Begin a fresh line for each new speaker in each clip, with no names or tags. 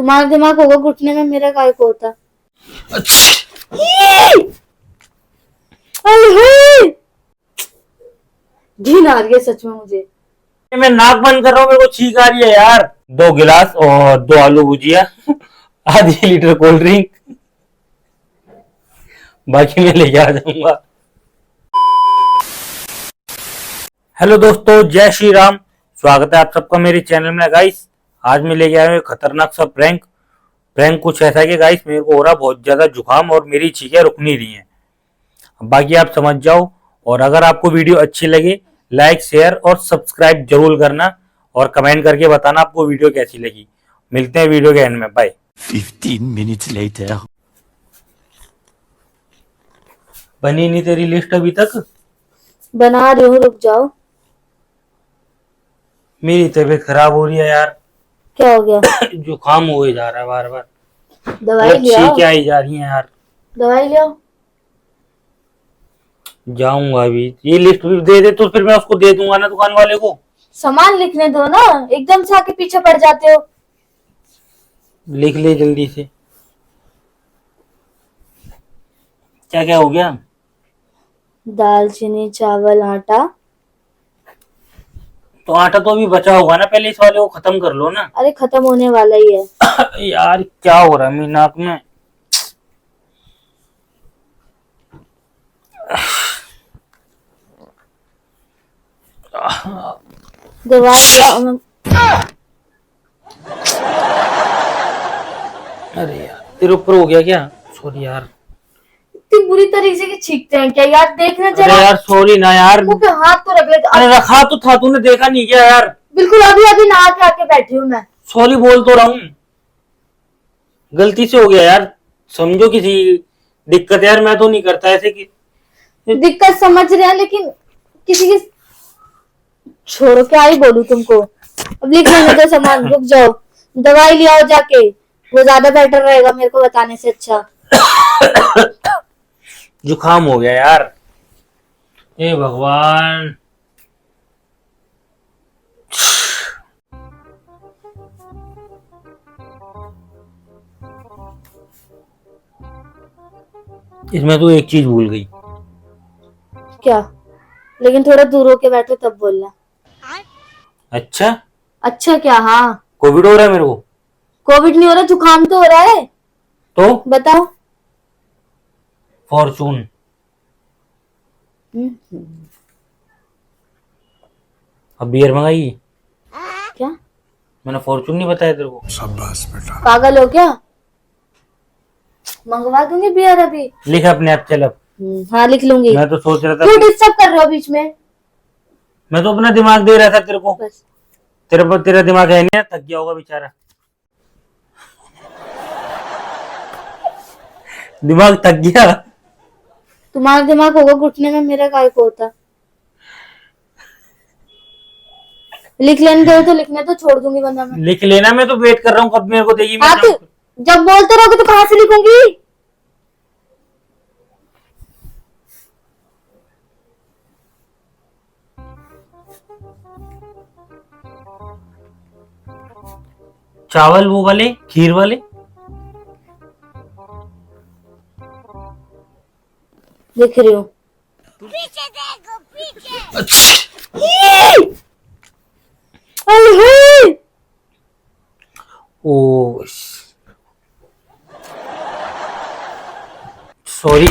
तुम्हारा दिमाग होगा घुटने में, मेरा काय को होता। घिन आ रही है सच में मुझे।
मैं नाक बंद कर रहा हूँ, मेरे को छींक आ रही है यार। 2 गिलास और 2 आलू भुजिया, आधी लीटर कोल्ड ड्रिंक, बाकी मैं लेके आ जाऊंगा। हेलो दोस्तों, जय श्री राम। स्वागत है आप सबका मेरे चैनल में। गाइस आज मैं लेके आया हूँ खतरनाक सा प्रैंक। प्रैंक कुछ ऐसा है कि गाइस मेरे को हो रहा बहुत ज्यादा जुकाम और मेरी छींकें रुक नहीं रही हैं। बाकी आप समझ जाओ। और अगर आपको वीडियो अच्छी लगे, लाइक शेयर और सब्सक्राइब जरूर करना और कमेंट करके बताना आपको वीडियो कैसी लगी। मिलते हैं वीडियो के एंड में। बाय।
15 minutes later.
बनी नहीं तेरी लिस्ट अभी तक?
बना रही हूँ, रुक जाओ।
मेरी तबीयत खराब हो रही है यार।
क्या हो गया?
जुकाम हुए जा रहा है बार बार।
दवाई ले आओ।
छींकें आई जा रही हैं यार।
दवाई ले आओ।
जाऊंगा अभी। ये लिस्ट दे दे तो फिर मैं उसको दे दूंगा ना दुकान वाले को।
सामान लिखने दो ना, एकदम से आके पीछे पड़ जाते हो।
लिख ले जल्दी से। क्या क्या हो गया?
दालचीनी, चावल, आटा।
तो आटा तो अभी बचा होगा ना, पहले इस वाले को खत्म कर लो ना।
अरे खत्म होने वाला ही है।
यार क्या हो रहा है मेरी नाक में?
दवाई ले आओ।
अरे यार तेरे ऊपर हो गया क्या? सॉरी यार।
इतनी बुरी तरीके से छींकते हैं क्या यार? देखना
अरे
जरा।
यार सॉरी ना यार।
मुंह पे हाथ तो रख ले।
अरे रखा तो था, तूने देखा नहीं क्या यार?
बिल्कुल अभी अभी नहा के आके बैठी हूँ मैं।
सॉरी बोल तो रहा हूँ, गलती से हो गया यार। समझो किसी दिक्कत यार, मैं तो नहीं करता ऐसे कि।
दिक्कत समझ रहे हैं लेकिन किसी की छोड़ो, क्या ही बोलूं तुमको। अब लिख लेने दो सामान, रुक जाओ। दवाई ले आओ जाके, वो ज्यादा बेटर रहेगा मेरे को बताने से अच्छा।
जुकाम हो गया यार। हे भगवान। इसमें तो एक चीज भूल गई।
क्या? लेकिन थोड़ा दूर होके बैठो तब बोलना।
अच्छा
अच्छा क्या? हाँ।
कोविड हो रहा है मेरे को?
कोविड नहीं हो रहा, जुकाम तो हो रहा है।
तो
बताओ।
फॉर्चून। अब बियर मंगाई।
क्या?
मैंने फॉर्चून नहीं बताया तेरे को?
शाबाश बेटा।
पागल हो क्या? मंगवा दूंगी बियर अभी।
लिख अपने आप, चल अब।
हाँ लिख लूंगी।
मैं तो सोच रहा था
क्यों डिस्टर्ब कर रहे हो बीच में?
मैं तो अपना दिमाग दे रहा था तेरे को।
बस।
तेरा दिमाग है नहीं, थक गया होगा बेचारा। दिमाग थक गया।
तुम्हारा दिमाग होगा घुटने में, मेरा काय को होता। लिख लेने दो तो लिखने तो छोड़ दूंगी वरना मैं।
लिख लेना, मैं तो वेट कर रहा हूँ कब मेरे को देगी।
हाँ तो जब बोलते रहोगे तो कहाँ से लिखूंगी?
चावल वो वाले, खीर वाले।
लिख रही हूँ।
पीछे देखो पीछे।
ओ सॉरी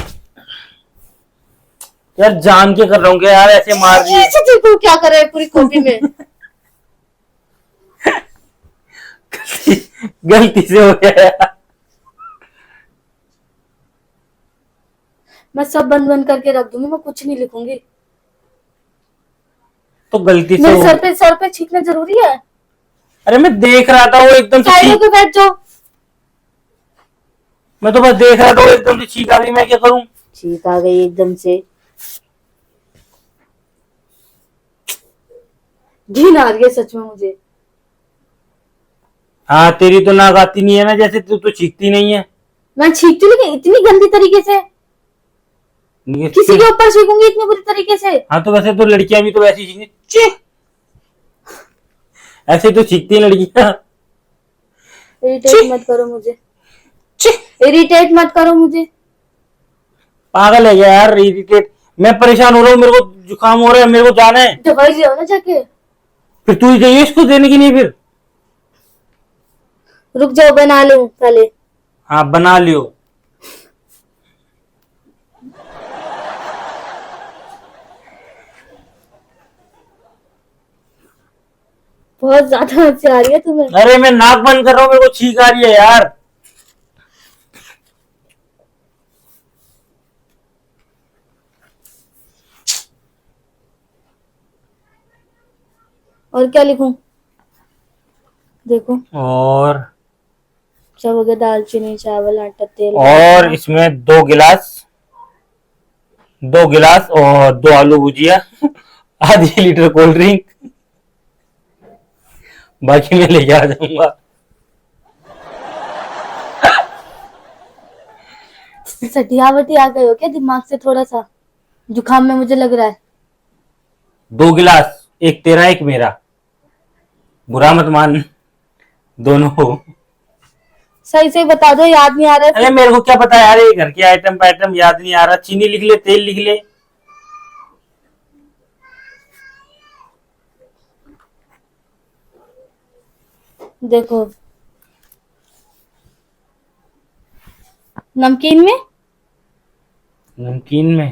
यार, जान के कर रहा हूँ क्या यार, ऐसे मार रही है।
देखो क्या कर रहे हैं पूरी कॉपी में।
गलती से हो गया यार।
मैं सब बंद बंद करके रख दूंगी, मैं कुछ नहीं लिखूंगी।
तो गलती से
मेरे सर पे छींकना जरूरी है?
अरे मैं देख रहा था वो एकदम से
साइड होके बैठ जाओ।
मैं तो बस देख रहा था वो एकदम से छींक आ गई, मैं क्या करूं?
छींक आ गई एकदम से। घिन आ रही है सच में मुझे।
हाँ तेरी तो नाक आती नहीं है ना, जैसे तू तो छींकती नहीं है।
मैं छींकती हूँ लेकिन इतनी गंदी तरीके से किसी के ऊपर छींकूंगी इतनी बुरी तरीके से?
हाँ तो वैसे तो लड़कियां भी तो वैसी छींकती, ऐसे तो छींकती है लड़कियां।
इरिटेट मत करो मुझे,
छी,
इरिटेट मत करो मुझे।
पागल है क्या यार, इरिटेट। मैं परेशान हो रहा हूँ, मेरे को जुकाम हो रहा है, मेरे को जाना है।
दवाई ले आओ ना जाके।
फिर तू ही चाहिए इसको देने के लिए फिर?
रुक जाओ, बना लूं पहले।
हाँ बना लियो।
बहुत ज्यादा हंसी आ रही है तुम्हें।
अरे मैं नाक बंद कर रहा हूँ, मेरे को छींक आ रही है यार।
और क्या लिखूं? देखो,
और
सब हो गया, दालचीनी, चावल, आटा, तेल।
और इसमें 2 गिलास और 2 आलू भुजिया, आधी लीटर कोल्ड ड्रिंक। बाकी मैं लेके आ जाऊंगा।
सटियावटी आ गए हो क्या दिमाग से? थोड़ा सा जुकाम में मुझे लग रहा है।
2 गिलास, एक तेरा एक मेरा, बुरा मत मान, दोनों हो।
सही सही बता दो, याद नहीं आ रहा है।
अरे मेरे को क्या पता यार, ये घर के आइटम पैटम याद नहीं आ रहा। चीनी लिख ले, तेल लिख ले।
देखो, नमकीन में
नमकीन में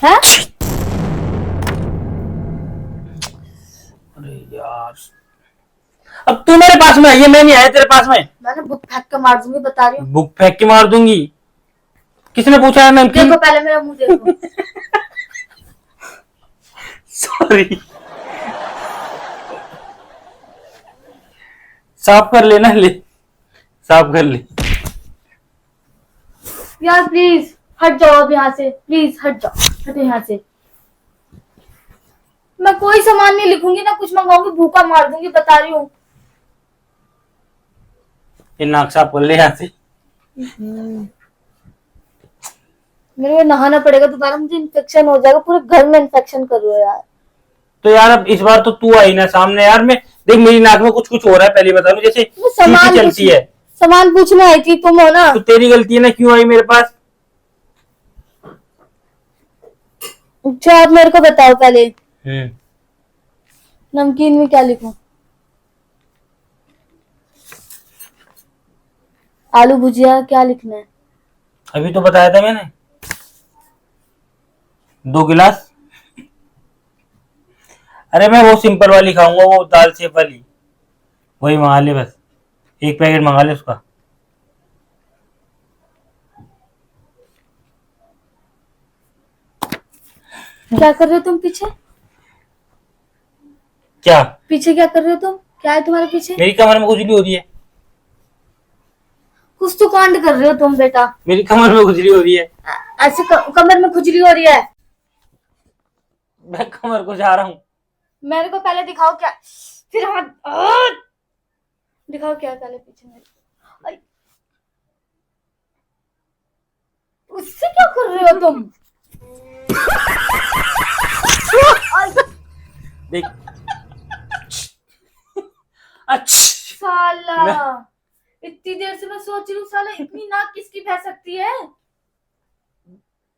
है।
अरे यार, अब तू मेरे पास में है, ये मैं नहीं आया तेरे पास में।
मैंने बुक फेंक के मार दूंगी, बता रही हूँ।
बुक फेंक के मार दूंगी? किसने पूछा है नमकीन?
देखो पहले मेरा मुंह देखो।
सॉरी, साफ कर लेना, ले साफ कर ले।
यार प्लीज हट जाओ अब यहाँ से, प्लीज हट जाओ, हटो यहाँ से। मैं कोई सामान नहीं लिखूंगी ना कुछ मंगाऊंगी, भूखा मार दूंगी, बता रही हूँ।
ये नाक साफ कर ले यहाँ से।
मेरे को नहाना पड़ेगा दोबारा, मुझे इन्फेक्शन हो जाएगा, पूरे घर में इन्फेक्शन कर रहे हो यार।
तो यार अब इस बार तो तू आई ना सामने यार। मैं देख, मेरी नाक में कुछ कुछ हो रहा है, पहले बता दूं, जैसे
वो सामान
चींटी चलती है।
सामान पूछने आई थी, तुम हो ना।
तो तेरी गलती है ना, क्यों आई मेरे पास?
अच्छा आप मेरे को बताओ पहले, नमकीन में क्या लिखूं? आलू भुजिया क्या लिखना है?
अभी तो बताया था मैंने, 2 गिलास। अरे मैं वो सिंपल वाली खाऊंगा, वो दाल सेव वाली, वही मंगा ले बस, 1 पैकेट मंगा ले उसका।
क्या कर रहे हो तुम पीछे?
क्या?
पीछे क्या कर रहे हो तुम? क्या है तुम्हारे पीछे?
मेरी कमर में खुजली हो रही है।
कुछ तो कांड कर रहे हो तुम बेटा।
मेरी कमर में खुजली हो रही है।
ऐसे कमर में खुजली हो रही है।
मैं कमर को जा रहा हूँ।
मेरे को पहले दिखाओ क्या, फिर हाथ दिखाओ क्या पहले पीछे मेरे को। उससे क्या कर रहे हो तुम?
देख। अच्छा
साला, इतनी देर से मैं सोच रही हूँ, साला इतनी नाक किसकी बह सकती है?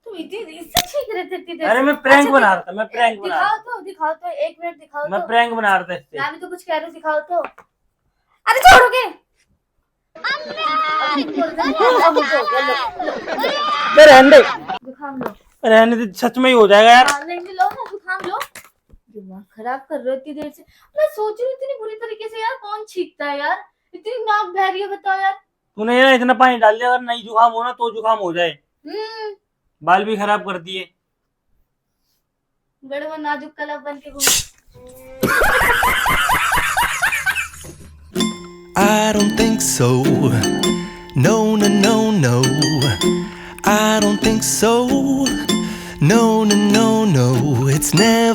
तुम इतनी इससे छींक रहे थे इतनी देर
अरे
से।
मैं प्रैंक
अच्छा,
बना रहा था, मैं प्रैंक बना रहा
दिखाओ तो 1 मिनट दिखाओ
था, मैं
तो।
प्रैंक बना रहा था इससे।
मैं भी तो कुछ कह रही हूँ, दिखाओ तो। अरे छोड़ोगे?
रहने दे,
जुकाम लो।
रहने दे, सच में ही हो जाएगा यार।
हाँ, नहीं लो ना, जुकाम लो। दिमाग खराब कर रहे हो इतनी देर से। मैं सोच रही हूँ इतनी बुरी तरीके से, यार कौन छींकता है यार? इतनी नाक बह रही है, बताओ यार।
तूने ना इतना पानी डाल दिया, अगर नहीं जुकाम हो ना तो जुकाम हो जाए। बाल भी खराब कर दिए।
बड़े वो नाजुक कलब बन के घूम।
I don't think so. No, no, no, no. I don't think so. No, no, no, no. It's never